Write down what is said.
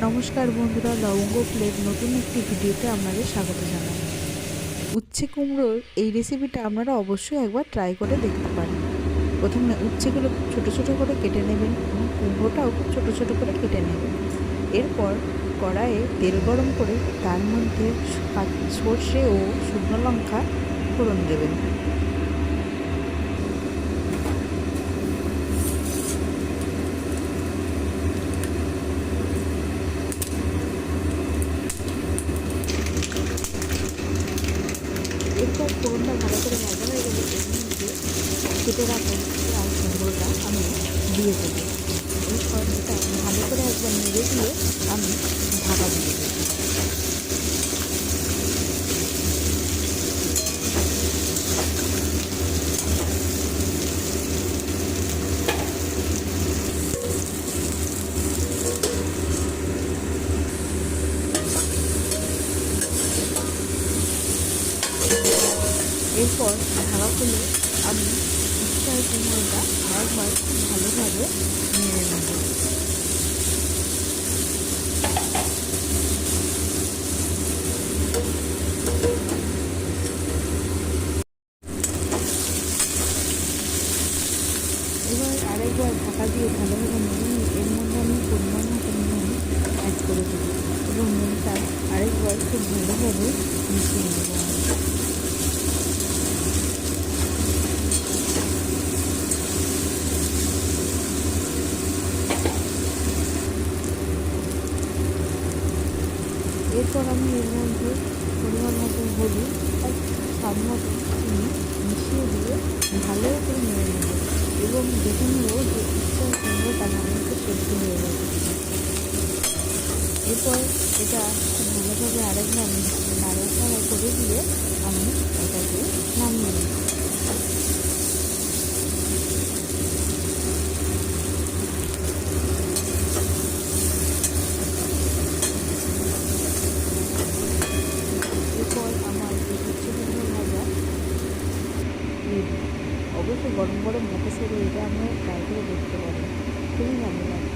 নমস্কার বন্ধুরা, লবঙ্গ প্লেট নতুন একটি ভিডিওতে আপনাদের স্বাগত জানাই। উচ্ছে কুমড়োর এই রেসিপিটা আপনারা অবশ্যই একবার ট্রাই করে দেখতে পারেন। প্রথমে উচ্ছেগুলো খুব ছোটো ছোটো করে কেটে নেবেন এবং কুমড়োটাও খুব ছোটো ছোটো করে কেটে নেবেন। এরপর কড়াইয়ে তেল গরম করে তার মধ্যে সর্ষে ও শুকনো লঙ্কা ফোড়ন দেবেন। এরপর ফোড়নটা ভালো করে ভাজা হয়ে গেলে এর মধ্যে কেটে রাখা আর কুমড়োটা আমি দিয়ে দেবো। এরপর এটা ভালো করে একবার নেড়ে দিয়ে আমি ঢাকা দিয়ে দেবো। এরপর ঢাকা খুলে আমি উচ্ছে আর কুমড়োটা একবার ভালোভাবে নেড়ে নেব। এবার আরেকবার ঢাকা দিয়ে ভালোভাবে নেড়ে নিয়ে এর মধ্যে আমি পরিমাণ মতো নুন অ্যাড করে দেবো এবং নুনটা আরেকবার খুব ভালোভাবে মিশিয়ে নেব। এরপর আমি এর মধ্যে পরিমাণ মতো হলুদ আর স্বাদ মতো চিনি মিশিয়ে দিয়ে ভালো করে নেড়ে নেব এবং দেখে নেব যে উচ্ছে কুমড়োটা ভালোমতো সেদ্ধ হয়ে গেছে। এরপর এটা খুব ভালোভাবে আরেকবার নাড়াচাড়া করে দিয়ে আমি এটাকে নামিয়ে নেব। এরপর আমার এই উচ্ছে কুমড়ো ভাজা রেডি। অবশ্যই গরম গরম ভাতের সাথে এটা আপনারা ট্রাই করে দেখতে পারেন। খুবই ভালো লাগে।